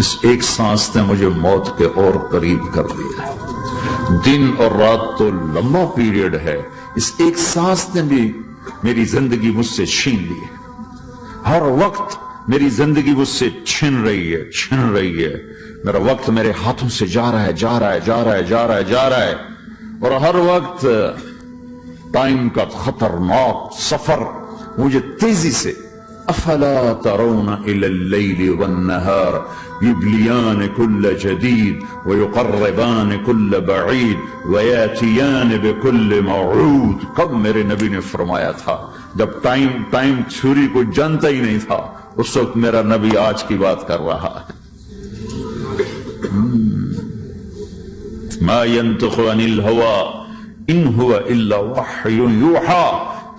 اس ایک سانس نے مجھے موت کے اور قریب کر دیا ہے۔ دن اور رات تو لمبا پیریڈ ہے، اس ایک سانس نے بھی میری زندگی مجھ سے چھین لی ہے۔ ہر وقت میری زندگی مجھ سے چھن رہی ہے۔ میرا وقت میرے ہاتھوں سے جا رہا ہے اور ہر وقت ٹائم کا خطرناک سفر مجھے تیزی سے افلا ترون الى اللیل والنہار یبلیان کل جدید ویقربان کل بعید ویاتیان بکل موعود۔ کب میرے نبی نے فرمایا تھا؟ جب ٹائم تھیوری کو جانتا ہی نہیں تھا، اس وقت میرا نبی آج کی بات کر رہا ہے۔ ما ينطق عن الهوى ان هو الا وحی یوحی،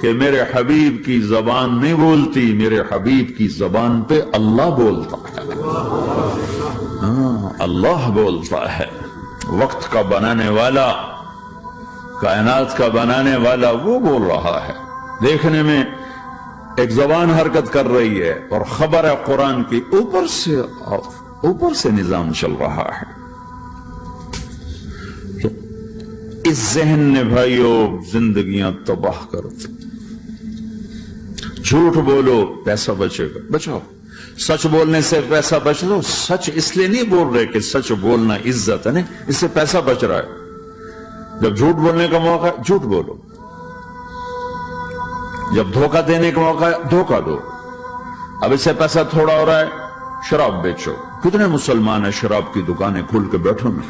کہ میرے حبیب کی زبان نہیں بولتی، میرے حبیب کی زبان پہ اللہ بولتا ہے۔ اللہ بولتا ہے۔ وقت کا بنانے والا، کائنات کا بنانے والا وہ بول رہا ہے۔ دیکھنے میں ایک زبان حرکت کر رہی ہے اور خبر ہے قرآن کی، اوپر سے نظام چل رہا ہے۔ تو اس ذہن نے بھائیو زندگیاں تباہ کر دی۔ جھوٹ بولو پیسہ بچے گا، بچاؤ۔ سچ بولنے سے پیسہ بچ لو۔ سچ اس لیے نہیں بول رہے کہ سچ بولنا عزت ہے، نہیں، اس سے پیسہ بچ رہا ہے۔ جب جھوٹ بولنے کا موقع ہے جھوٹ بولو، جب دھوکہ دینے کا موقع ہے دھوکہ دو۔ اب اس سے پیسہ تھوڑا ہو رہا ہے، شراب بیچو۔ کتنے مسلمان ہیں شراب کی دکانیں کھول کے بیٹھو میں؟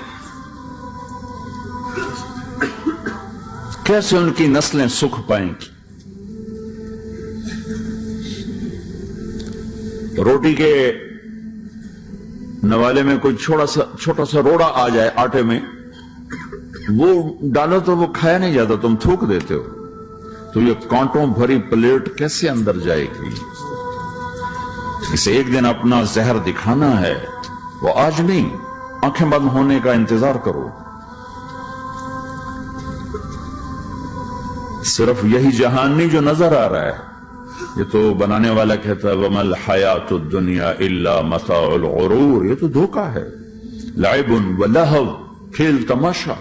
کیسے ان کی نسلیں سکھ پائیں گی؟ روٹی کے نوالے میں کوئی چھوٹا سا روڑا آ جائے آٹے میں، وہ ڈالو تو وہ کھایا نہیں جاتا، تم تھوک دیتے ہو، تو یہ کانٹوں بھری پلیٹ کیسے اندر جائے گی؟ اسے ایک دن اپنا زہر دکھانا ہے، وہ آج نہیں، آنکھیں بند ہونے کا انتظار کرو۔ صرف یہی جہان نہیں جو نظر آ رہا ہے، یہ تو بنانے والا کہتا ہے وَمَا الْحَيَاةُ الدُّنْيَا إِلَّا مَتَاعُ الْغُرُورِ، یہ تو دھوکہ ہے۔ لَعِبٌ وَلَهْوٌ، کھیل تماشا،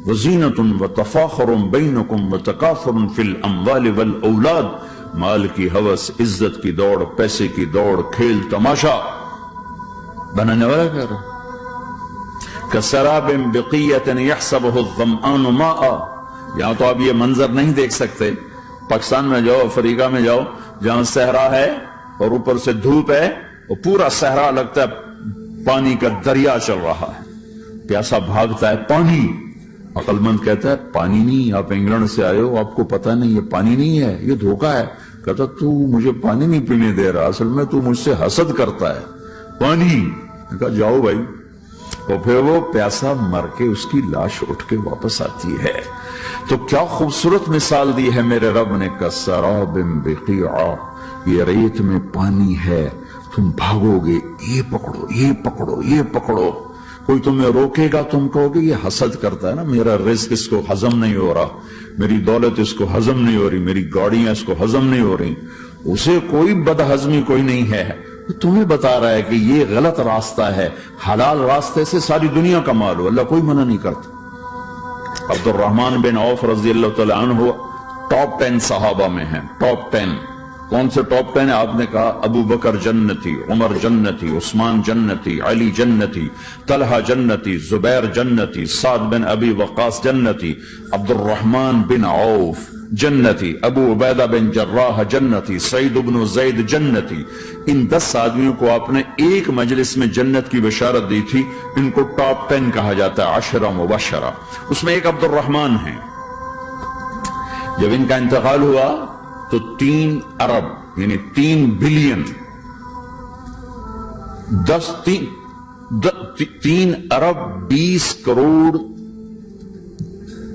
وَزِينَةٌ وَتَفَاخُرٌ بَيْنَكُمْ وَتَكَاثُرٌ فِي الْأَمْوَالِ وَالْأَوْلَادِ، مال کی ہوس، عزت کی دوڑ، پیسے کی دوڑ، کھیل تماشا۔ بنانے والا کہہ رہا كَسَرَابٍ بِقِيَّةٍ يَحْسَبُهُ الظَّمْآنُ مَاءً، یہاں تو آپ یہ منظر نہیں دیکھ سکتے۔ پاکستان میں جاؤ، افریقہ میں جاؤ، جہاں صحرا ہے اور اوپر سے دھوپ ہے، وہ پورا صحرا لگتا ہے پانی کا دریا چل رہا ہے، پیاسا بھاگتا ہے پانی۔ عقل مند کہتا ہے پانی نہیں، آپ انگلینڈ سے آئے ہو، آپ کو پتہ نہیں یہ پانی نہیں ہے، یہ دھوکہ ہے۔ کہتا تو مجھے پانی نہیں پینے دے رہا، اصل میں تو مجھ سے حسد کرتا ہے، پانی۔ کہا جاؤ بھائی، اور پھر وہ پیاسا مر کے اس کی لاش اٹھ کے واپس آتی ہے۔ تو کیا خوبصورت مثال دی ہے میرے رب نے، کسراب بقیع، یہ ریت میں پانی ہے، تم بھاگو گے، یہ پکڑو یہ پکڑو یہ پکڑو، کوئی تمہیں روکے گا، تم کہو گے یہ حسد کرتا ہے نا، میرا رزق اس کو ہضم نہیں ہو رہا، میری دولت اس کو ہضم نہیں ہو رہی، میری گاڑیاں اس کو ہضم نہیں ہو رہی، اسے کوئی بدہضمی کوئی نہیں ہے، تمہیں بتا رہا ہے کہ یہ غلط راستہ ہے، حلال راستے سے ساری دنیا کا مال ہو، اللہ کوئی منع نہیں کرتا۔ عبد الرحمن بن عوف رضی اللہ تعالیٰ عنہ ٹاپ 10 صحابہ میں ہیں، ٹاپ 10۔ کون سے ٹاپ 10 ہے؟ آپ نے کہا ابو بکر جنتی، عمر جنتی، عثمان جنتی، علی جنتی، طلحہ جنتی، زبیر جنتی، سعد بن ابی وقاص جنتی، عبد الرحمن بن عوف جنتی، ابو عبیدہ بن جراح جنتی، سعید بن زید جنتی۔ ان 10 آدمیوں کو آپ نے ایک مجلس میں جنت کی بشارت دی تھی، ان کو ٹاپ 10 کہا جاتا ہے، 10 مبشرہ۔ اس میں ایک عبد الرحمن ہیں۔ جب ان کا انتقال ہوا تو 3 ارب یعنی 3 بلین 3 ارب 20 کروڑ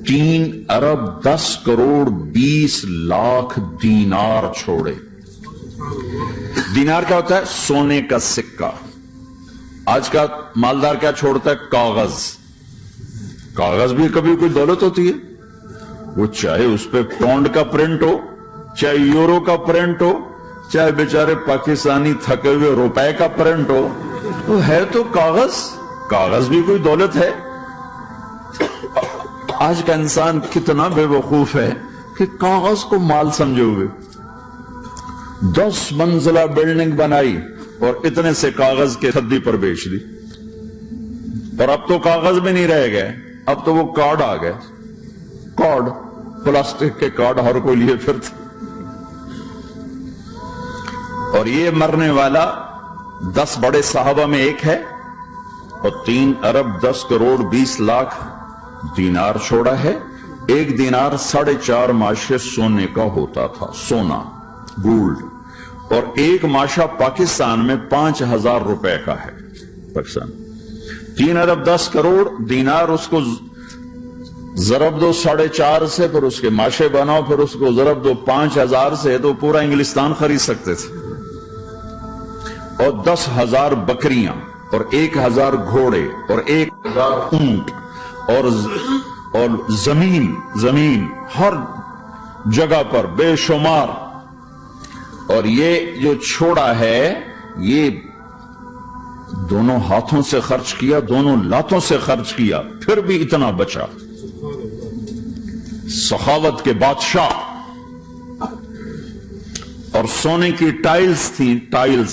3 ارب 10 کروڑ 20 لاکھ دینار چھوڑے۔ دینار کیا ہوتا ہے؟ سونے کا سکہ۔ آج کا مالدار کیا چھوڑتا ہے؟ کاغذ۔ کاغذ بھی کبھی کوئی دولت ہوتی ہے، وہ چاہے اس پہ پاؤنڈ کا پرنٹ ہو، چاہے یورو کا پرنٹ ہو، چاہے بیچارے پاکستانی تھکے ہوئے روپے کا پرنٹ ہو، وہ ہے تو کاغذ، کاغذ بھی کوئی دولت ہے؟ آج کا انسان کتنا بے وقوف ہے کہ کاغذ کو مال سمجھے ہوئے 10 منزلہ بلڈنگ بنائی اور اتنے سے کاغذ کے تھدی پر بیچ دی، اور اب تو کاغذ بھی نہیں رہ گئے، اب تو وہ کارڈ آ گئے، کارڈ، پلاسٹک کے کارڈ ہر کوئی لیے پھرتا، اور یہ مرنے والا 10 بڑے صحابہ میں ایک ہے، اور 3 ارب 10 کروڑ 20 لاکھ دینار چھوڑا ہے۔ ایک دینار 4.5 ماشے سونے کا ہوتا تھا، سونا، گولڈ، اور ایک ماشا پاکستان میں 5,000 روپے کا ہے پاکستان۔ 3 ارب 10 کروڑ دینار، اس کو ضرب دو 4.5 سے، پھر اس کے ماشے بناؤ، پھر اس کو ضرب دو 5,000 سے، تو پورا انگلستان خرید سکتے تھے۔ اور 10,000 بکریاں، اور 1,000 گھوڑے، اور 1,000 اونٹ، اور زمین ہر جگہ پر بے شمار۔ اور یہ جو چھوڑا ہے یہ دونوں ہاتھوں سے خرچ کیا، دونوں لاتوں سے خرچ کیا، پھر بھی اتنا بچا۔ سخاوت کے بادشاہ۔ اور سونے کی ٹائلز تھیں، ٹائلز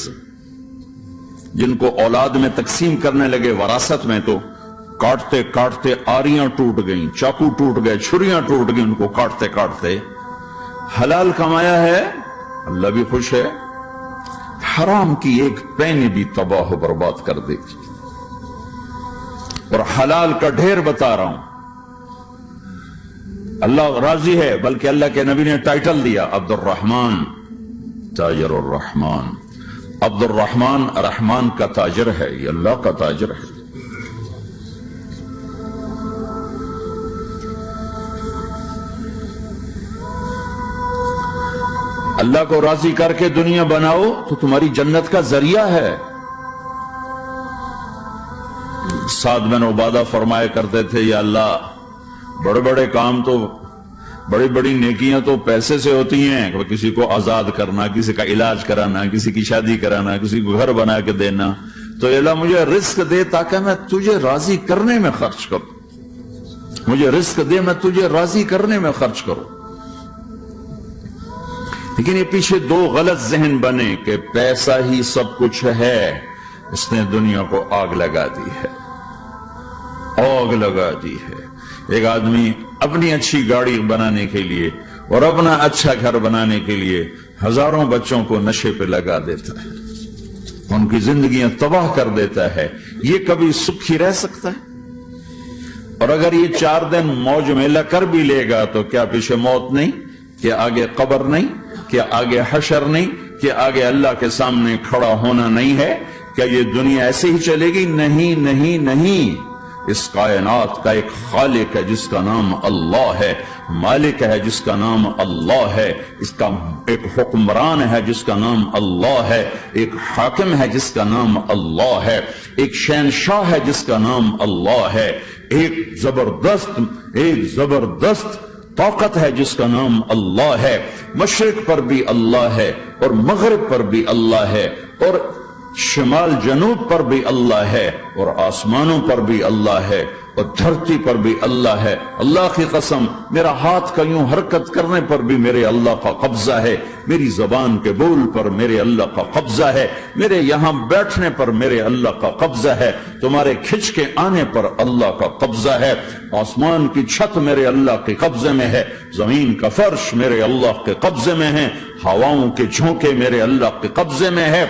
جن کو اولاد میں تقسیم کرنے لگے وراثت میں، تو کاٹتے کاٹتے آریاں ٹوٹ گئیں، چاقو ٹوٹ گئے، چھریاں ٹوٹ گئیں، ان کو کاٹتے کاٹتے۔ حلال کمایا ہے، اللہ بھی خوش ہے، حرام کی ایک پینی بھی تباہ و برباد کر دے گی۔ اور حلال کا ڈھیر بتا رہا ہوں، اللہ راضی ہے، بلکہ اللہ کے نبی نے ٹائٹل دیا عبد الرحمن تاجر الرحمن۔ عبد الرحمن رحمان کا تاجر ہے، یہ اللہ کا تاجر ہے۔ اللہ کو راضی کر کے دنیا بناؤ تو تمہاری جنت کا ذریعہ ہے۔ سعد بن عبادہ فرمایا کرتے تھے، یا اللہ بڑے بڑے کام تو، بڑی بڑی نیکیاں تو پیسے سے ہوتی ہیں، کسی کو آزاد کرنا، کسی کا علاج کرانا، کسی کی شادی کرانا، کسی کو گھر بنا کے دینا، تو اللہ مجھے رزق دے تاکہ میں تجھے راضی کرنے میں خرچ کروں، مجھے رزق دے میں تجھے راضی کرنے میں خرچ کروں۔ لیکن یہ پیچھے 2 غلط ذہن بنے کہ پیسہ ہی سب کچھ ہے، اس نے دنیا کو آگ لگا دی ہے، آگ لگا دی ہے۔ ایک آدمی اپنی اچھی گاڑی بنانے کے لیے اور اپنا اچھا گھر بنانے کے لیے ہزاروں بچوں کو نشے پہ لگا دیتا ہے، ان کی زندگیاں تباہ کر دیتا ہے۔ یہ کبھی سکھی رہ سکتا ہے؟ اور اگر یہ 4 دن موج میلہ کر بھی لے گا تو کیا پیچھے موت نہیں؟ کیا آگے قبر نہیں؟ کیا آگے حشر نہیں؟ کیا آگے اللہ کے سامنے کھڑا ہونا نہیں ہے؟ کیا یہ دنیا ایسے ہی چلے گی؟ نہیں نہیں نہیں، اس کائنات کا ایک خالق ہے جس کا نام اللہ ہے، مالک ہے جس کا نام اللہ ہے، اس کا ایک حکمران ہے جس کا نام اللہ ہے، ایک حاکم ہے جس کا نام اللہ ہے، ایک شہنشاہ ہے جس کا نام اللہ ہے، ایک زبردست طاقت ہے جس کا نام اللہ ہے۔ مشرق پر بھی اللہ ہے، اور مغرب پر بھی اللہ ہے، اور شمال جنوب پر بھی اللہ ہے، اور آسمانوں پر بھی اللہ ہے، اور دھرتی پر بھی اللہ ہے۔ اللہ کی قسم، میرا ہاتھ کا یوں حرکت کرنے پر بھی میرے اللہ کا قبضہ ہے، میری زبان کے بول پر میرے اللہ کا قبضہ ہے، میرے یہاں بیٹھنے پر میرے اللہ کا قبضہ ہے، تمہارے کھچ کے آنے پر اللہ کا قبضہ ہے، آسمان کی چھت میرے اللہ کے قبضے میں ہے، زمین کا فرش میرے اللہ کے قبضے میں ہے، ہواؤں کے جھونکے میرے اللہ کے قبضے میں ہے،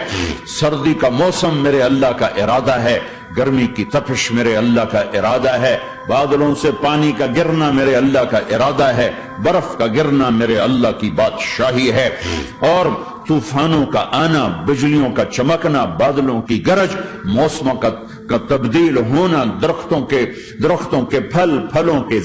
سردی کا موسم میرے اللہ کا ارادہ ہے، گرمی کی تپش میرے اللہ کا ارادہ ہے، بادلوں سے پانی کا گرنا میرے اللہ کا ارادہ ہے، برف کا گرنا میرے اللہ کی بادشاہی ہے، اور طوفانوں کا آنا، بجلیوں کا چمکنا، بادلوں کی گرج، موسموں کا تبدیل ہونا، درختوں کے پھلوں کے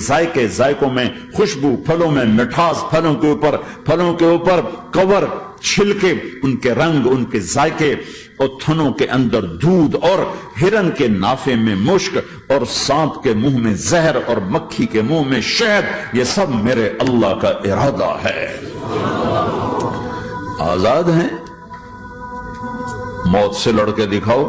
ذائقوں میں خوشبو، پھلوں میں مٹھاس، پھلوں کے اوپر کور، چھلکے، ان کے رنگ، ان کے ذائقے، اور تھنوں کے اندر دودھ، اور ہرن کے نافے میں مشک، اور سانپ کے منہ میں زہر، اور مکھی کے منہ میں شہد، یہ سب میرے اللہ کا ارادہ ہے۔ آزاد ہیں، موت سے لڑ کے دکھاؤ،